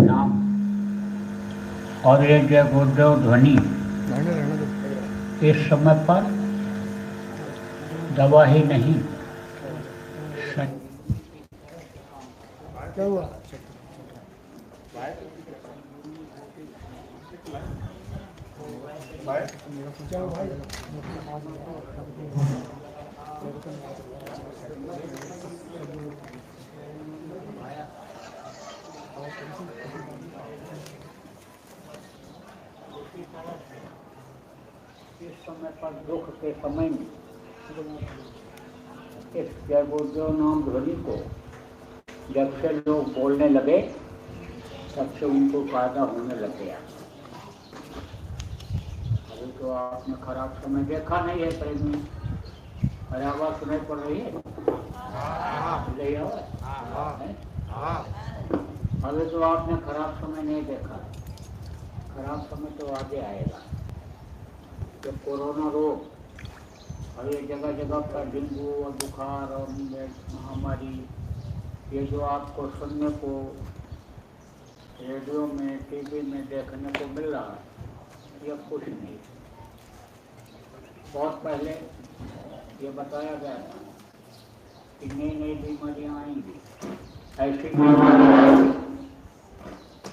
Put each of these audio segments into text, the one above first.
नाम और ये जय गुरुदेव ध्वनि इस समय पर दवा ही नहीं क्या हुआ? इस समय पर दुख के समय में इस जय गुरुदेव नाम ध्वनि को जब से लोग बोलने लगे तब से उनको फायदा होने लग गया। अभी तो आपने खराब समय देखा नहीं है, प्रेमी अरे आवाज सुनाई पड़ रही है? अभी तो आपने खराब समय नहीं देखा, खराब समय तो आगे आएगा। जो कोरोना रोग और ये जगह जगह पर डेंगू और बुखार और महामारी, ये जो आपको सुनने को रेडियो में टीवी में देखने को मिल रहा है, ये कुछ नहीं। बहुत पहले ये बताया गया था कि नई नई बीमारियां आएंगी, ऐसी बीमारियां आएंगी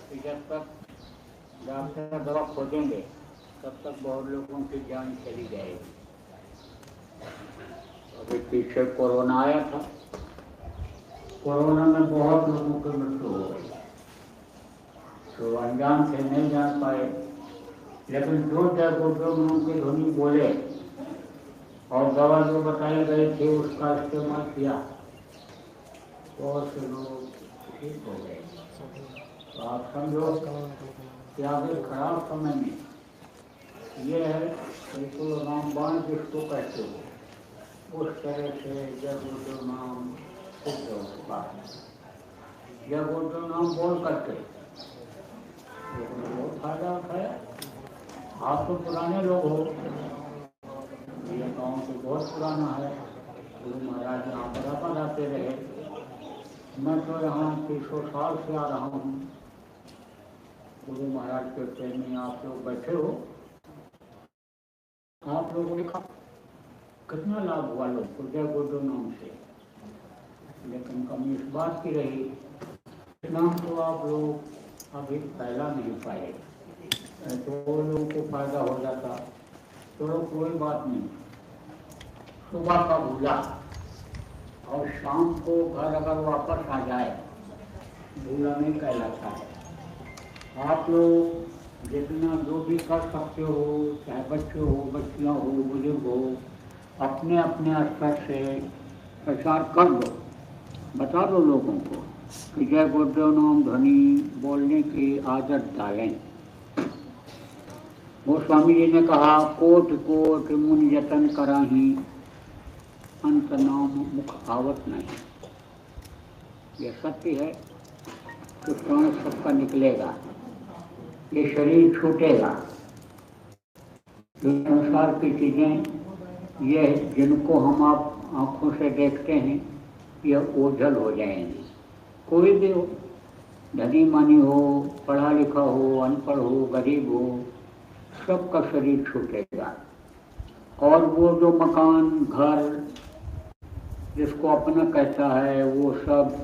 कि जब तक डॉक्टर दवा खोजेंगे तब तक बहुत लोगों की जान चली जाएगी। अभी पीछे कोरोना आया था, कोरोना में बहुत लोगों की मृत्यु हो गई, तो अनजान थे, नहीं जान पाए। लेकिन जो जय गुरुदेव नाम की ध्वनि बोले और दवा जो बताई गई थी उसका इस्तेमाल किया, बहुत से लोग ठीक हो गए। तो आप समझो कि आगे खराब समय में ये है बिल्कुल रामबाण जिसको कहते हो, उस तरह से जय गुरुदेव नाम सिद्ध हो चुका है। जय गुरुदेव नाम बोल करके बहुत फायदा उठाया। आप तो पुराने लोग हो, ये गाँव तो बहुत पुराना है, गुरु महाराज यहाँ बराबर आते रहे। मैं तो यहाँ 300 साल से आ रहा हूँ। गुरु महाराज के प्रेमी आप लोग बैठे हो, आप लोगों ने कितना लाभ हुआ लोग को जय गुरुदेव नाम से। लेकिन कमी इस बात की रही, नाम तो आप लोग अभी फैला नहीं पाए, तो लोगों को फायदा हो जाता तो कोई बात नहीं। सुबह का भूला और शाम को घर अगर वापस आ जाए, भूला नहीं कहलाता है। आप लोग जितना जो भी कर सकते हो, चाहे बच्चे हो, बच्चियाँ हो, बुजुर्ग हो, अपने अपने स्तर से प्रचार कर दो, बता दो लोगों को कि जय गुरुदेव नाम ध्वनि बोलने की आदत डालें। गोस्वामी जी ने कहा, कोटि कोटि मुनि यतन कराही, अंत नाम मुख आवत नहीं। यह सत्य है कि प्राण सबका निकलेगा, ये शरीर छूटेगा, संसार की चीजें ये जिनको हम आप आंखों से देखते हैं यह ओझल हो जाएंगी। कोई भी हो, धनी मानी हो, पढ़ा लिखा हो, अनपढ़ हो, गरीब हो, सबका शरीर छूटेगा। और वो जो मकान घर जिसको अपना कहता है वो सब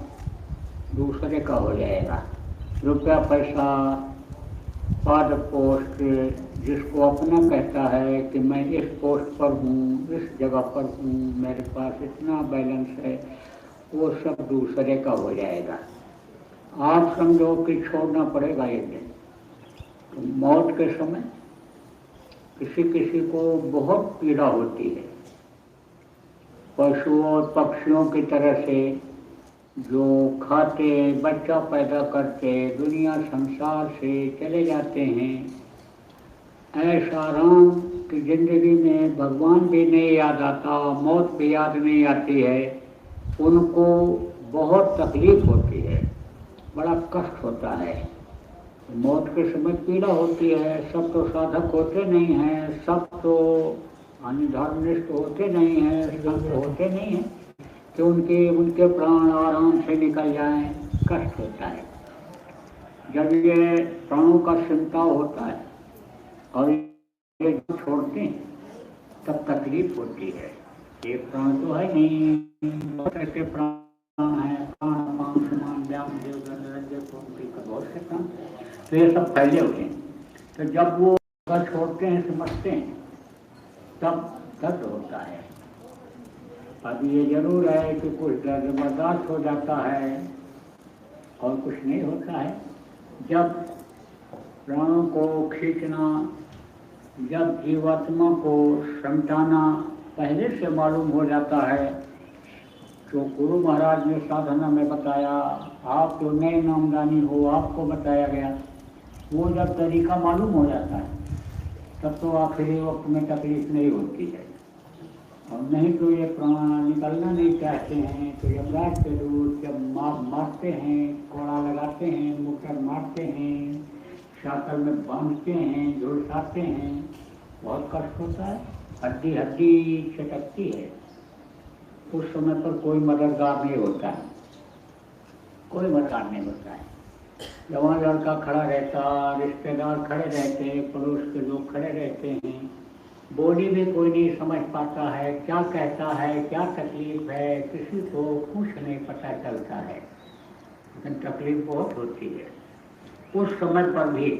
दूसरे का हो जाएगा। रुपया पैसा पद पोस्ट जिसको अपना कहता है कि मैं इस पोस्ट पर हूँ, इस जगह पर हूँ, मेरे पास इतना बैलेंस है, वो सब दूसरे का हो जाएगा। आप समझो कि छोड़ना पड़ेगा एक दिन। तो मौत के समय किसी किसी को बहुत पीड़ा होती है। पशुओं और पक्षियों की तरह से जो खाते बच्चा पैदा करते दुनिया संसार से चले जाते हैं, ऐसा आराम कि जिंदगी में भगवान भी नहीं याद आता, मौत भी याद नहीं आती है, उनको बहुत तकलीफ होती है, बड़ा कष्ट होता है। मौत के समय पीड़ा होती है। सब तो साधक होते नहीं हैं, सब तो धर्मनिष्ठ होते नहीं हैं, संत होते नहीं हैं। कि उनके प्राण आराम से निकल जाएं, कष्ट होता है। जब ये प्राणों का संताव होता है और ये छोड़ते हैं तब तकलीफ होती है। ये प्राण तो है नहीं, बहुत ऐसे प्राण है, प्राण अपान समान व्याम देव बहुत से प्राण, तो ये सब फैले हुए हैं। तो जब वो छोड़ते हैं, समझते हैं, तब दर्द होता है। अब ये जरूर है कि कुछ दर्द बर्दाश्त हो जाता है और कुछ नहीं होता है। जब प्राणों को खींचना, जब जीवात्मा को समझाना पहले से मालूम हो जाता है, तो गुरु महाराज ने साधना में बताया, आप जो नए नामदानी हो, आपको बताया गया, वो जब तरीका मालूम हो जाता है तब तो आखिरी वक्त में तकलीफ नहीं होती है। और नहीं तो ये प्राण निकलना नहीं चाहते हैं तो यमराज के दूत जब मारते हैं, कोड़ा लगाते हैं, मुक्कर मारते हैं, शाकल में बांधते हैं, झुलसाते हैं, बहुत कष्ट होता है, हड्डी हड्डी चटकती है। उस समय पर कोई मददगार नहीं होता है, कोई मददगार नहीं होता है। जवान लड़का खड़ा रहता, रिश्तेदार खड़े रहते, पड़ोस के लोग खड़े रहते हैं, बोली भी कोई नहीं समझ पाता है, क्या कहता है, क्या तकलीफ है, किसी को कुछ नहीं पता चलता है, लेकिन तकलीफ बहुत होती है। उस समय पर भी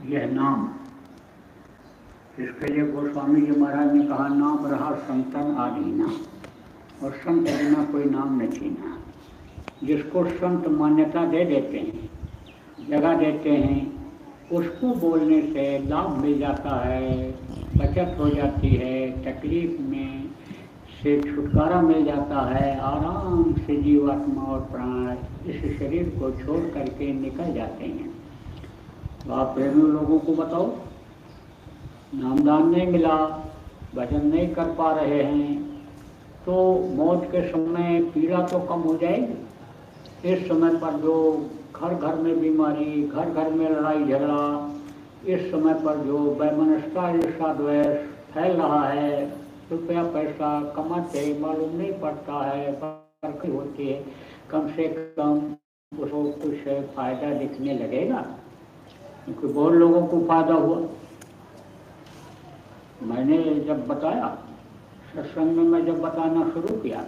यह नाम, इसके लिए गोस्वामी जी महाराज ने कहा, नाम रहा संतन आदीना, और संत बिना कोई नाम न छीना। जिसको संत मान्यता दे देते हैं, जगह देते हैं, उसको बोलने से लाभ मिल जाता है, बचत हो जाती है, तकलीफ में से छुटकारा मिल जाता है, आराम से जीवात्मा और प्राण इस शरीर को छोड़ करके निकल जाते हैं। तो आप प्रेमी लोगों को बताओ, नामदान नहीं मिला, भजन नहीं कर पा रहे हैं, तो मौत के समय पीड़ा तो कम हो जाएगी। इस समय पर जो घर घर में बीमारी, घर घर में लड़ाई झगड़ा, इस समय पर जो वैमनस्यता ईर्ष्या द्वेष फैल रहा है, रुपया पैसा कमाते मालूम नहीं पड़ता है, बरकत होती है, कम से कम उसको कुछ फायदा दिखने लगेगा, क्योंकि बहुत लोगों को फायदा हुआ। मैंने जब बताया सत्संग में, मैं जब बताना शुरू किया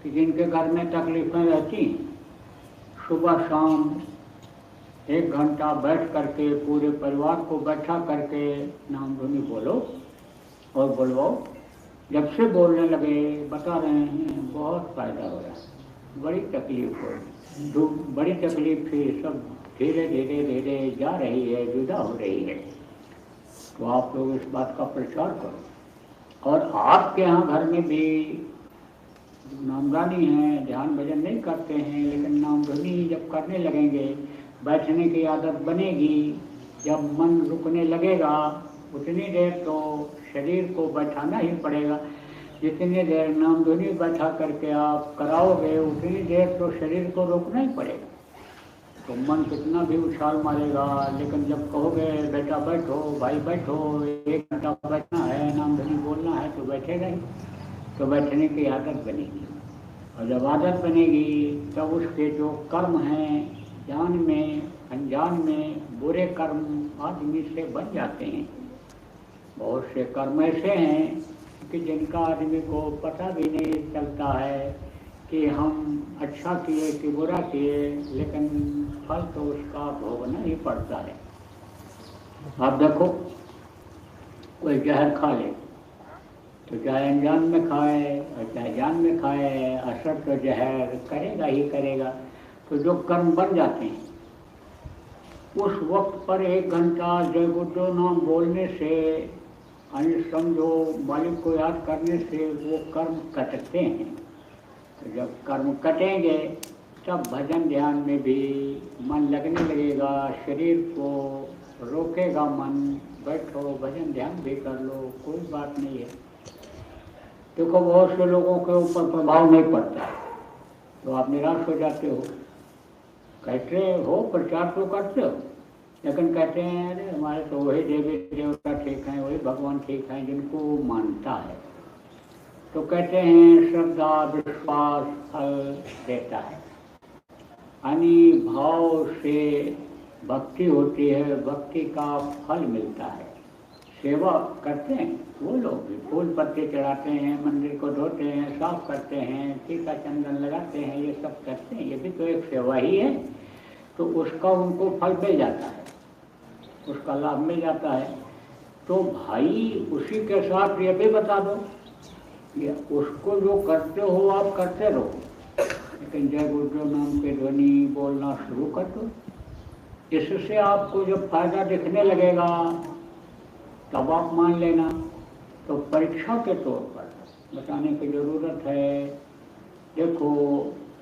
कि जिनके घर में तकलीफें रहती, सुबह शाम 1 घंटा बैठ करके पूरे परिवार को बैठा करके नाम धुनी बोलो और बुलवाओ। जब से बोलने लगे, बता रहे हैं, बहुत फायदा हो रहा है। बड़ी तकलीफ हो, बड़ी तकलीफ थी, सब धीरे धीरे धीरे जा रही है, जुदा हो रही है। तो आप लोग इस बात का प्रचार करो। और आपके यहाँ घर में भी नामदानी हैं, ध्यान भजन नहीं करते हैं, लेकिन नाम धुनी जब करने लगेंगे, बैठने की आदत बनेगी, जब मन रुकने लगेगा, उतनी देर तो शरीर को बैठाना ही पड़ेगा। जितनी देर नाम धुनी बैठा करके आप कराओगे, उतनी देर तो शरीर को रोकना ही पड़ेगा। तो मन कितना भी उछाल मारेगा, लेकिन जब कहोगे बेटा बैठो, भाई बैठो, 1 घंटा बैठना है, नाम धुनी बोलना है, तो बैठेगा ही। तो बैठने की आदत बनेगी, और जब आदत बनेगी तब उसके जो कर्म हैं, जान में अनजान में बुरे कर्म आदमी से बन जाते हैं। बहुत से कर्म ऐसे हैं कि जिनका आदमी को पता भी नहीं चलता है कि हम अच्छा किए कि बुरा किए, लेकिन फल तो उसका भोगना ही पड़ता है। आप देखो, कोई जहर खा ले तो चाहे अनजान में खाए और चाहे जान में खाए, असर तो जहर करेगा ही करेगा। तो जो कर्म बन जाते हैं, उस वक्त पर 1 घंटा जय बुद्धो नाम बोलने से, समझो मालिक को याद करने से वो कर्म कटते हैं। तो जब कर्म कटेंगे तब भजन ध्यान में भी मन लगने लगेगा, शरीर को रोकेगा मन, बैठो भजन ध्यान भी कर लो, कोई बात नहीं है। देखो, बहुत से लोगों के ऊपर प्रभाव नहीं पड़ता, तो आप निराश हो जाते हो। कहते हो, प्रचार तो करते हो, लेकिन कहते हैं अरे हमारे तो वही देवी देवता ठीक हैं, वही भगवान ठीक हैं जिनको मानता है। तो कहते हैं श्रद्धा विश्वास फल देता है, यानी भाव से भक्ति होती है, भक्ति का फल मिलता है। सेवा करते हैं वो लोग भी, फूल पत्ते चढ़ाते हैं, मंदिर को धोते हैं, साफ करते हैं, टीका चंदन लगाते हैं, ये सब करते हैं, ये भी तो एक सेवा ही है। तो उसका उनको फल मिल जाता है, उसका लाभ मिल जाता है। तो भाई उसी के साथ ये भी बता दो, ये उसको जो करते हो आप करते रहो, लेकिन जय गुरुदेव नाम के ध्वनि बोलना शुरू कर दो। इससे आपको जब फायदा दिखने लगेगा तब आप मान लेना। तो परीक्षा के तौर पर बताने की ज़रूरत है। देखो,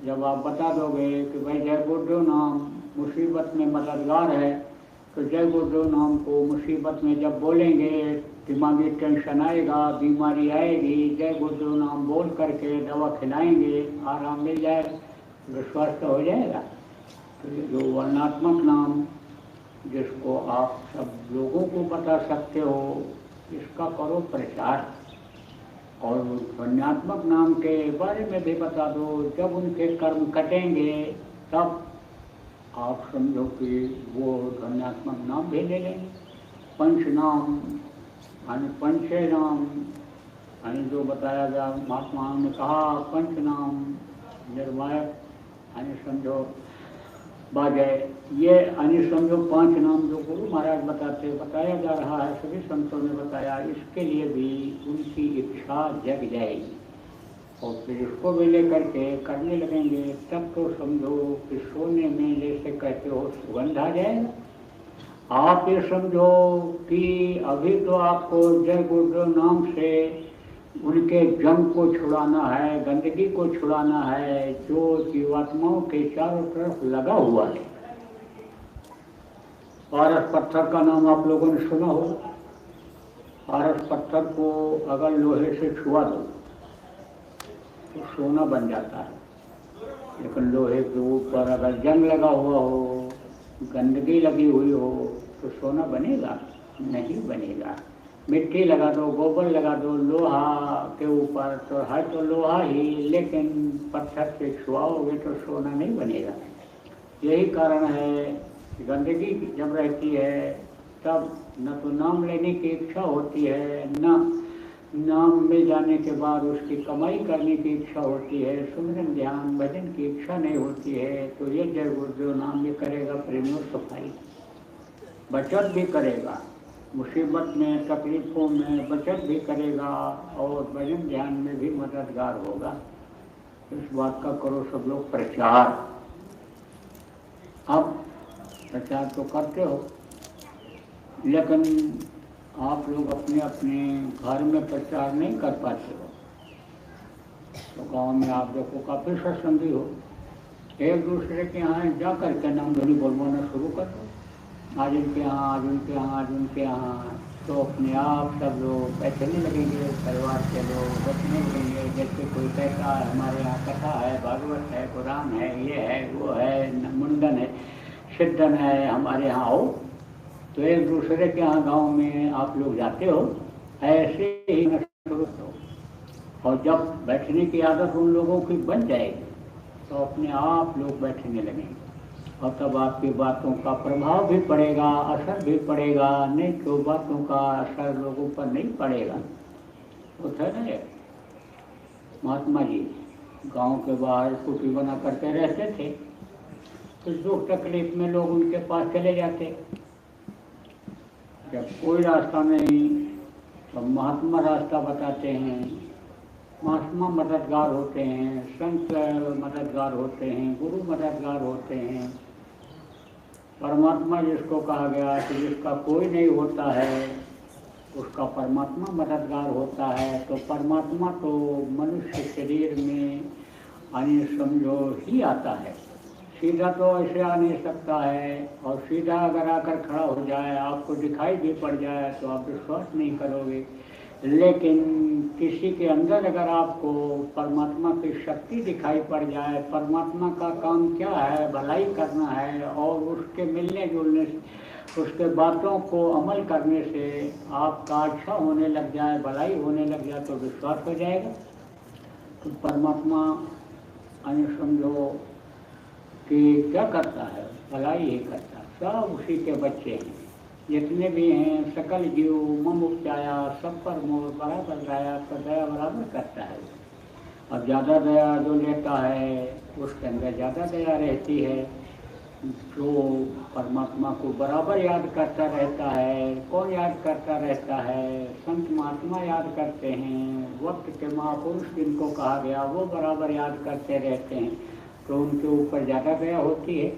जब आप बता दोगे कि भाई जय गुरुदेव नाम मुसीबत में मददगार है, तो जय गुरुदेव नाम को मुसीबत में जब बोलेंगे, दिमागी टेंशन आएगा, बीमारी आएगी, जय गुरुदेव नाम बोल करके दवा खिलाएंगे, आराम मिल जाए, तो स्वस्थ हो जाएगा। तो ये जो वर्णात्मक नाम जिसको आप सब लोगों को बता सकते हो, इसका करो प्रचार। और ध्वन्यात्मक नाम के बारे में भी बता दो। जब उनके कर्म कटेंगे तब आप समझो कि वो ध्वन्यात्मक नाम भी ले लेंगे। पंच नाम यानी पंचे नाम, यानी जो बताया गया महात्माओं ने कहा, पंच नाम निर्वायक यानी समझो बाजे, ये यानी समझो 5 नाम जो गुरु महाराज बताया जा रहा है, सभी संतों ने बताया, इसके लिए भी उनकी इच्छा जग जाएगी और फिर इसको भी लेकर के करने लगेंगे। तब तो समझो कि सोने में जैसे कहते हो सुगंध आ जाएगा। आप ये समझो कि अभी तो आपको जय गुरुदेव नाम से उनके जंग को छुड़ाना है, गंदगी को छुड़ाना है जो जीवात्माओं के चारों तरफ लगा हुआ है। पारस पत्थर का नाम आप लोगों ने सुना हो। पारस पत्थर को अगर लोहे से छुआ दो तो सोना बन जाता है, लेकिन लोहे के ऊपर अगर जंग लगा हुआ हो, गंदगी लगी हुई हो, तो सोना बनेगा? नहीं बनेगा। मिट्टी लगा दो, गोबर लगा दो लोहा के ऊपर, तो है तो लोहा ही, लेकिन पत्थर से छुआओगे तो सोना नहीं बनेगा। यही कारण है कि गंदगी जब रहती है तब न तो नाम लेने की इच्छा होती है, न नाम मिल जाने के बाद उसकी कमाई करने की इच्छा होती है, सुमिरन ध्यान भजन की इच्छा नहीं होती है। तो ये जय गुरुदेव नाम ये करेगा प्रेम और सफाई, बचत भी करेगा, मुसीबत में तकलीफों में बचत भी करेगा और भजन ध्यान में भी मददगार होगा। इस बात का करो सब लोग प्रचार। अब प्रचार तो करते हो, लेकिन आप लोग अपने अपने घर में प्रचार नहीं कर पाते हो। तो गांव में आप देखो काफ़ी सत्संगी हो, एक दूसरे के यहाँ जा करके नाम ध्वनि बोलवाना शुरू कर दो, आज उनके यहाँ, आज उनके यहाँ, आज उनके यहाँ, तो अपने आप सब लोग बैठने लगेंगे, परिवार के लोग बैठने लगेंगे। जैसे कोई कहता है हमारे यहाँ कथा है, भागवत है, कुरान है, ये है, वो है, मुंडन है, सिद्धन है, हमारे यहाँ आओ। तो एक दूसरे के यहाँ गांव में आप लोग जाते हो, ऐसे ही शुरू करो। और जब बैठने की आदत उन लोगों की बन जाएगी तो अपने आप लोग बैठने लगेंगे और तब आपकी बातों का प्रभाव भी पड़ेगा, असर भी पड़ेगा। नहीं तो बातों का असर लोगों पर नहीं पड़ेगा। तो थे ना महात्मा जी गांव के बाहर कुटी बना करके रहते थे, तो दुख तकलीफ में लोग उनके पास चले जाते। जब कोई रास्ता नहीं तो महात्मा रास्ता बताते हैं, महात्मा मददगार होते हैं, संत मददगार होते हैं, गुरु मददगार होते हैं। परमात्मा जिसको कहा गया कि जिसका कोई नहीं होता है उसका परमात्मा मददगार होता है। तो परमात्मा तो मनुष्य शरीर में यानी समझो ही आता है, सीधा तो ऐसे आ नहीं सकता है। और सीधा अगर आकर खड़ा हो जाए, आपको दिखाई भी पड़ जाए तो आप विश्वास नहीं करोगे। लेकिन किसी के अंदर अगर आपको परमात्मा की शक्ति दिखाई पड़ जाए, परमात्मा का काम क्या है, भलाई करना है, और उसके मिलने जुलने से, उसके बातों को अमल करने से आपका अच्छा होने लग जाए, भलाई होने लग जाए, तो विश्वास हो जाएगा। तो परमात्मा अन्य समझो कि क्या करता है, भलाई ही करता, सब उसी के बच्चे हैं जितने भी हैं, सकल जीव मम उपजाया, सब पर मोह बराबर गाया, तो दया बराबर करता है। और ज़्यादा दया जो लेता है उसके अंदर ज़्यादा दया रहती है। जो परमात्मा को बराबर याद करता रहता है, कौन याद करता रहता है? संत महात्मा याद करते हैं, वक्त के महापुरुष जिनको कहा गया वो बराबर याद करते रहते हैं, तो उनके ऊपर ज़्यादा दया होती है।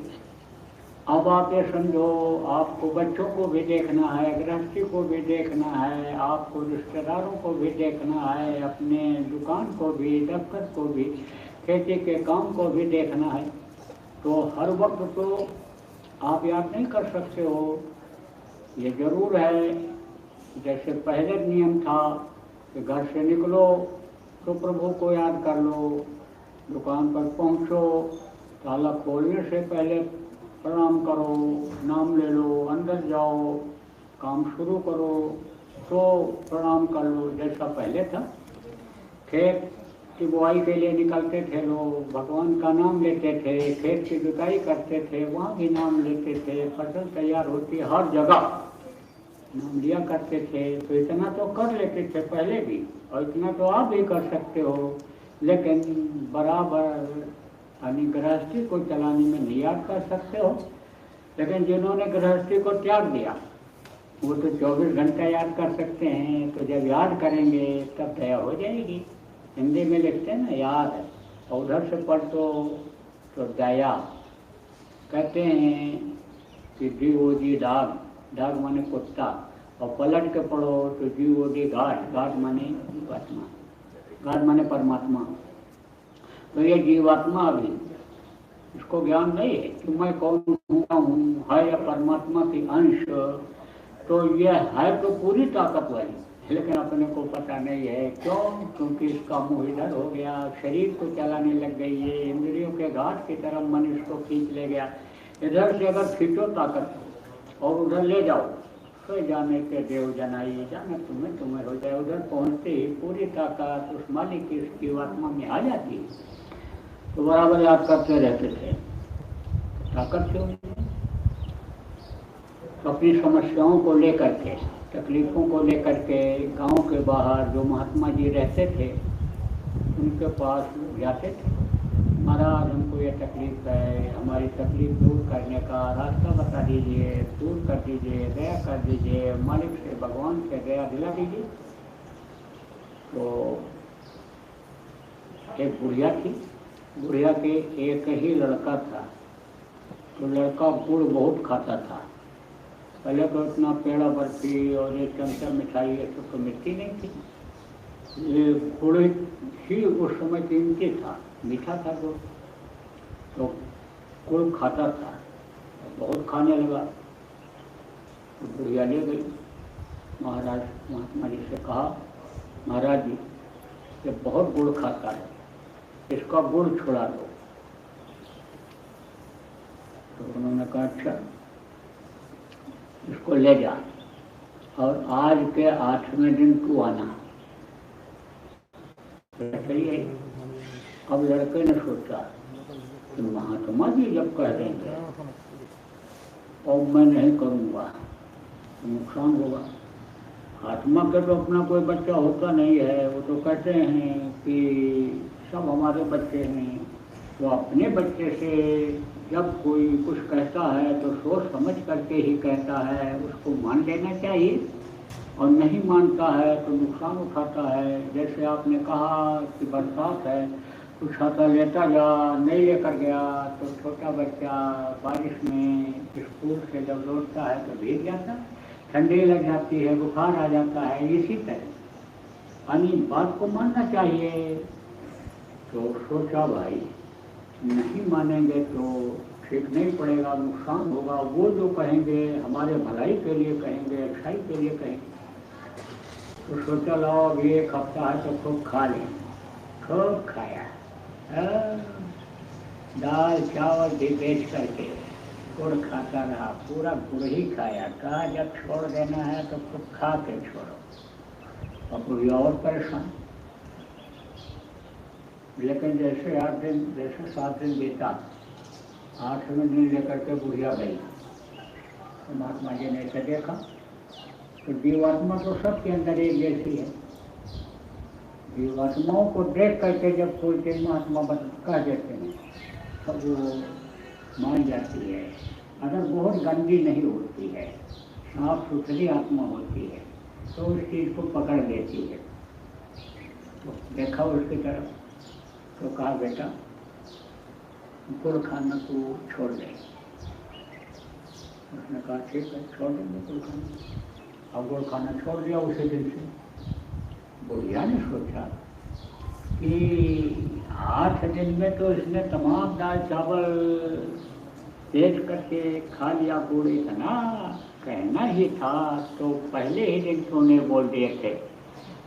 अब आप ये समझो, आपको बच्चों को भी देखना है, गृहस्थी को भी देखना है, आपको रिश्तेदारों को भी देखना है, अपने दुकान को भी, दफ्तर को भी, खेती के काम को भी देखना है। तो हर वक्त तो आप याद नहीं कर सकते हो। ये जरूर है, जैसे पहले नियम था कि घर से निकलो तो प्रभु को याद कर लो, दुकान पर पहुंचो ताला खोलने से पहले प्रणाम करो, नाम ले लो, अंदर जाओ, काम शुरू करो तो प्रणाम कर लो, जैसा पहले था। खेत की बुआई के लिए निकलते थे लोग, भगवान का नाम लेते थे, खेत की जुताई करते थे, वहाँ भी नाम लेते थे, फसल तैयार होती हर जगह नाम लिया करते थे। तो इतना तो कर लेते थे पहले भी, और इतना तो आप भी कर सकते हो, लेकिन बराबर यानी गृहस्थी को चलाने में नहीं याद कर सकते हो। लेकिन जिन्होंने गृहस्थी को त्याग दिया वो तो 24 घंटा याद कर सकते हैं। तो जब याद करेंगे तब दया हो जाएगी। हिंदी में लिखते हैं ना याद, और उधर से पढ़ तो दया। कहते हैं कि जी डाग, डाग माने कुत्ता, और पलट के पढ़ो तो जी गाढ़, गाढ़ माने जीवात्मा, गाढ़ माने परमात्मा। तो ये जीवात्मा अभी इसको ज्ञान नहीं है कि मैं कौन हूँ, है या परमात्मा की अंश। तो यह है तो पूरी ताकत वाली, लेकिन अपने को पता नहीं है। क्यों? क्योंकि इसका मुँह इधर हो गया, शरीर को चलाने लग गई है, इंद्रियों के घाट की तरफ मन इसको खींच ले गया। इधर से अगर खींचो ताकत और उधर ले जाओ, तो जाने के देव जनाई, जाने तुम्हें हो जाए। उधर पहुँचते ही पूरी ताकत उस मालिक की जीवात्मा में आ जाती है। तो बराबर याद करते रहते थे। ताकत क्यों? तो अपनी समस्याओं को लेकर के, तकलीफों को लेकर के गांव के बाहर जो महात्मा जी रहते थे उनके पास जाते थे। महाराज हमको ये तकलीफ है, हमारी तकलीफ दूर करने का रास्ता बता दीजिए, दूर कर दीजिए, दया कर दीजिए, मालिक से, भगवान से दया दिला दीजिए। तो एक बुढ़िया थी, बुढ़िया के एक ही लड़का था। तो लड़का गुड़ बहुत खाता था। पहले तो इतना पेड़ा बर्फी और ये चमचा मिठाई ये सब तो मिलती नहीं थी। ये गुड़ ही उस समय कीमती था, मीठा था गुड़, तो गुड़ खाता था, बहुत खाने लगा। तो बुढ़िया ले गई, महाराज महात्मा जी से कहा, महाराज जी ये बहुत गुड़ खाता है, इसका गुड़ छुड़ा दो। तो उन्होंने कहा अच्छा इसको ले जा, और आज के 8वें दिन तू आना। चलिए, अब लड़के ने सोचा कि महात्मा जी जब कह देंगे और मैं नहीं करूँगा तो नुकसान होगा। आत्मा के तो अपना कोई बच्चा होता नहीं है, वो तो कहते हैं कि सब हमारे बच्चे हैं। तो अपने बच्चे से जब कोई कुछ कहता है तो सोच समझ करके ही कहता है, उसको मान लेना चाहिए, और नहीं मानता है तो नुकसान उठाता है। जैसे आपने कहा कि बरसात है तो छाता लेता जा, नहीं लेकर गया तो छोटा बच्चा बारिश में स्कूल से जब लौटता है तो भीग जाता है, ठंडी लग जाती है, बुखार आ जाता है। इसी तरह यानी बात को मानना चाहिए। तो सोचा भाई नहीं मानेंगे तो ठीक नहीं पड़ेगा, नुकसान होगा। वो जो कहेंगे हमारे भलाई के लिए कहेंगे, अच्छाई के लिए कहेंगे। तो सोचा लाओ अभी एक हफ्ता है तो खूब खा लें। खूब खाया, दाल चावल भी बेच करके गुड़ खाता रहा, पूरा गुड़ ही खाया। कहा जब छोड़ देना है तो खूब खा के छोड़ो। अब कोई और परेशान। लेकिन जैसे 8 दिन, जैसे 7 दिन बीता, 8वें दिन लेकर के बुढ़िया गई तो महात्मा जी ने इसे देखा तो जीवात्मा तो सबके अंदर एक जैसी है। जीवात्माओं को देख करके जब कोई चीज महात्मा कह देते हैं तो वो मान जाती है। अगर बहुत गंदी नहीं होती है, साफ सुथरी आत्मा होती है तो उस चीज को पकड़ लेती है। तो देखा उसकी तरफ तो कहा बेटा गुड़ खाना तू छोड़ दे। उसने कहा ठीक है छोड़ देंगे गुड़ खाना। अब गुड़ खाना छोड़ दिया उसी दिन से। बुढ़िया ने सोचा कि 8 दिन में तो इसने तमाम दाल चावल तेज करके खा लिया, गुड़ इतना कहना ही था तो पहले ही दिन क्यों नहीं बोल दिए थे?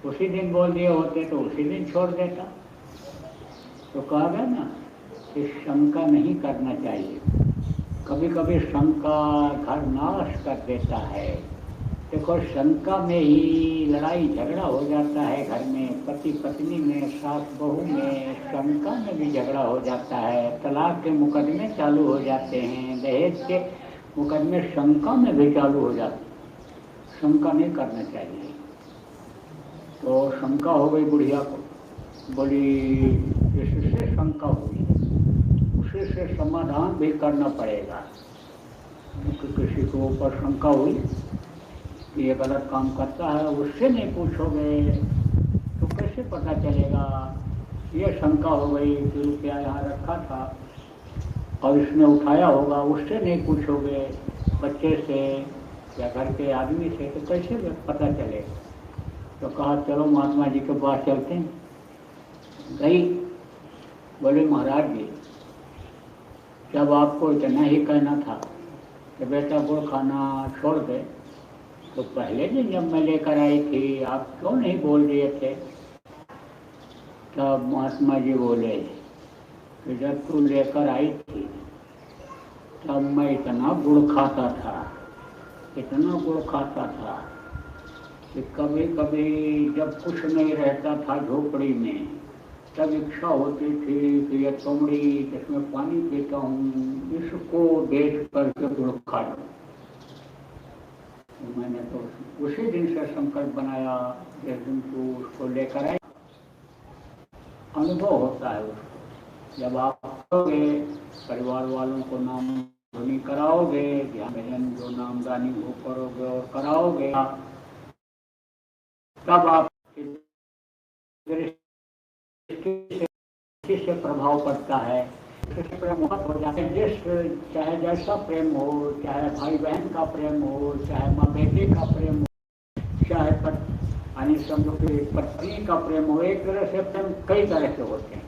उसी दिन बोल दिए होते तो उसी दिन छोड़ देता। तो कहा गया ना कि शंका नहीं करना चाहिए। कभी कभी शंका घर नाश कर देता है। देखो शंका में ही लड़ाई झगड़ा हो जाता है, घर में पति पत्नी में, सास बहू में, शंका में भी झगड़ा हो जाता है। तलाक के मुकदमे चालू हो जाते हैं, दहेज के मुकदमे शंका में भी चालू हो जाते हैं। शंका नहीं करना चाहिए। तो शंका हो गई बुढ़िया को, बोली इससे शंका हुई, उसी से समाधान भी करना पड़ेगा। किसी को ऊपर शंका हुई ये गलत काम करता है, उससे नहीं पूछोगे तो कैसे पता चलेगा? ये शंका हो गई कि रुपया यहाँ रखा था और इसने उठाया होगा, उससे नहीं पूछोगे, बच्चे से या घर के आदमी से, तो कैसे पता चलेगा? तो कहा चलो महात्मा जी के पास चलते हैं। गई, बोले महाराज जी जब आपको इतना ही कहना था कि बेटा गुड़ खाना छोड़ दे तो पहले दिन जब मैं लेकर आई थी आप क्यों नहीं बोल दिए थे? तब महात्मा जी बोले कि जब तू लेकर आई थी तब मैं इतना गुड़ खाता था, इतना गुड़ खाता था कि कभी कभी जब कुछ नहीं रहता था झोपड़ी में तब इच्छा होती थी कि ये तोमड़ी जिसमें पानी पीता हूँ इसको देख करके गुड़ खा लूँ। मैंने तो उसी दिन से संकल्प बनाया, जिस दिन तू उसको लेकर आए। अनुभव होता है उसको। जब आप करोगे, परिवार वालों को नाम धुनी कराओगे, ध्यान भजन जो नामदानी वो करोगे और कराओगे, तब आप से प्रभाव पड़ता है, प्रेम हो जाते हैं। जिस चाहे जैसा प्रेम हो, चाहे भाई बहन का प्रेम हो, चाहे माँ बेटे का प्रेम हो, चाहे समझो कि पत्नी का प्रेम हो, एक तरह से प्रेम कई तरह से होते हैं।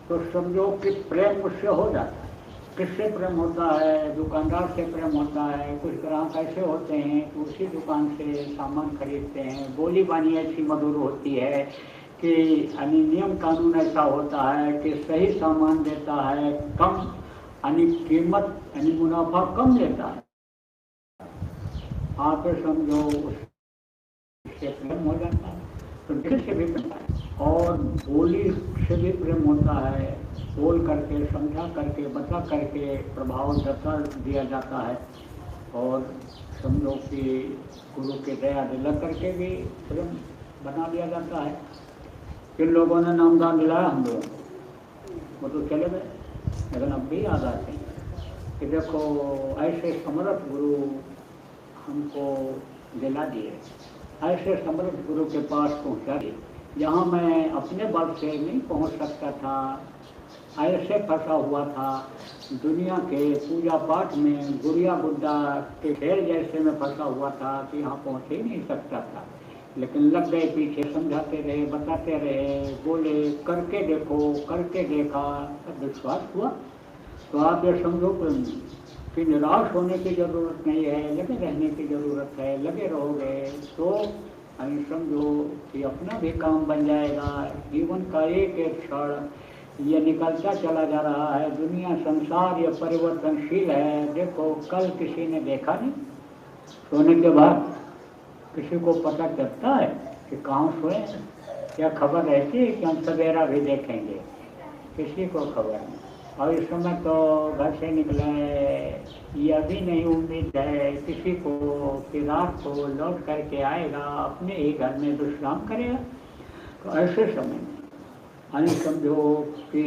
तो समझो कि प्रेम उससे हो जाता है। किससे प्रेम होता है? दुकानदार से प्रेम होता है। कुछ ग्राहक ऐसे होते हैं कि उसी दुकान से सामान खरीदते हैं, बोली बानी ऐसी मधुर होती है कि नियम कानून ऐसा होता है कि सही सामान देता है, कम कीमत मुनाफा कम लेता है। आप समझो उससे प्रेम हो जाता है। तो दिल से भी प्रेम है और बोली से भी प्रेम होता है। बोल करके, समझा करके, बता करके प्रभाव जता दिया जाता है। और समझो कि गुरु के दया दिला करके भी प्रेम बना दिया जाता है। किन लोगों ने नामदान दिलाया हम लोग, वो तो चले गए, लेकिन अब भी याद आते हैं कि देखो ऐसे समर्थ गुरु हमको दिला दिए, ऐसे समर्थ गुरु के पास पहुंचा दिए जहाँ मैं अपने बल से नहीं पहुंच सकता था। ऐसे फंसा हुआ था दुनिया के पूजा पाठ में, गुड़िया गुड्डा के खेल जैसे में फंसा हुआ था कि यहाँ पहुँच ही नहीं सकता था। लेकिन लग गए पीछे, समझाते रहे, बताते रहे, बोले करके देखो, करके देखा, तब विश्वास हुआ। तो आप ये समझो कि निराश होने की ज़रूरत नहीं है, लगे रहने की ज़रूरत है। लगे रहोगे तो समझो कि अपना भी काम बन जाएगा। जीवन का एक एक क्षण ये निकलता चला जा रहा है। दुनिया, संसार ये परिवर्तनशील है। देखो कल किसी ने देखा नहीं, सोने के बाद किसी को पता चलता है कि कहाँ सोए? क्या खबर रहती है कि हम सवेरा भी देखेंगे? किसी को खबर नहीं। और इस समय तो घर से निकले, यह भी नहीं उम्मीद है किसी को कि रात को लौट करके आएगा, अपने ही घर में विश्राम करेगा। तो ऐसे समय में यानी समझो कि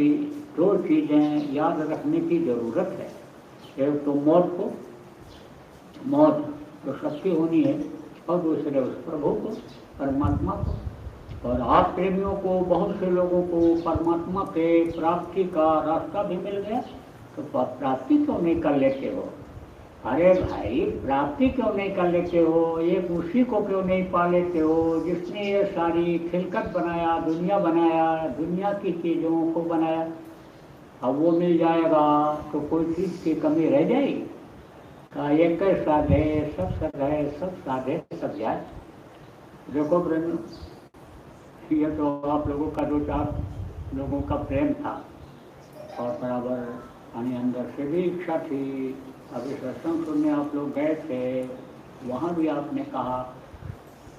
दो चीज़ें याद रखने की ज़रूरत है। एक तो मौत तो सबकी होनी है, और दूसरे उस प्रभु को, परमात्मा को। और आप प्रेमियों को, बहुत से लोगों को परमात्मा के प्राप्ति का रास्ता भी मिल गया, तो प्राप्ति क्यों नहीं कर लेते हो? अरे भाई, प्राप्ति क्यों नहीं कर लेते हो? एक उसी को क्यों नहीं पा लेते हो जिसने ये सारी खिलकत बनाया, दुनिया की चीज़ों को बनाया। अब वो मिल जाएगा तो कोई चीज़ की कमी रह जाएगी? का एक साधे सब सधे, सब साधे सब जाए। देखो प्रेम, ये तो आप लोगों का 2-4 लोगों का प्रेम था, और बराबर अंदर से भी इच्छा थी। अभी सत्संग सुनने आप लोग गए थे, वहाँ भी आपने कहा,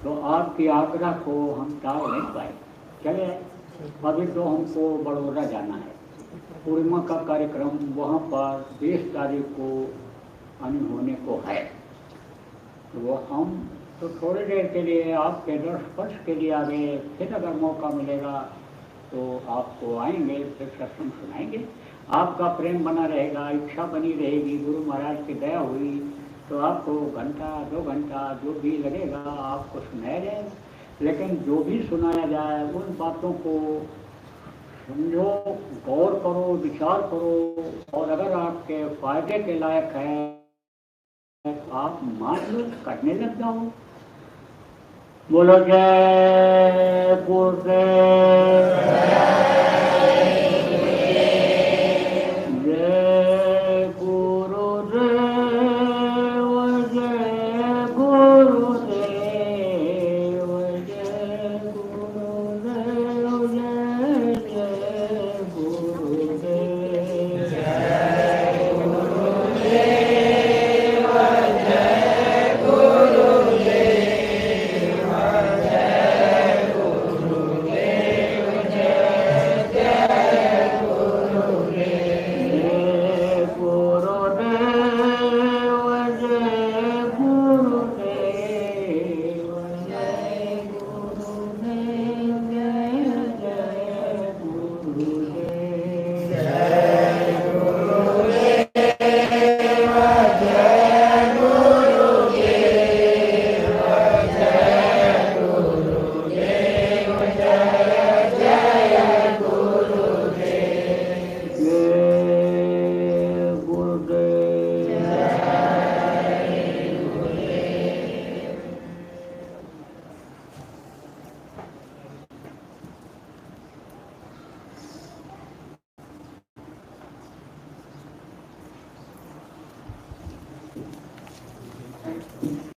तो आपकी आग्रह को हम टाल नहीं पाए, चले। अभी तो हमको बड़ौदा जाना है, पूर्णिमा का कार्यक्रम वहाँ पर 20 तारीख को होने को है। तो वो हम तो थोड़ी देर के लिए आपके दर्श स्पर्श के लिए आ गए, फिर अगर मौका मिलेगा तो आपको आएंगे, फिर सत्संग सुनाएंगे। आपका प्रेम बना रहेगा, इच्छा बनी रहेगी, गुरु महाराज की दया हुई तो आपको घंटा 2 घंटा जो भी लगेगा आपको सुनाया जाएगा। लेकिन जो भी सुनाया जाए उन बातों को समझो, गौर करो, विचार करो, और अगर आपके फायदे के लायक है आप मान लो, करने लग जाओ। बोलो जय गुरुदेव।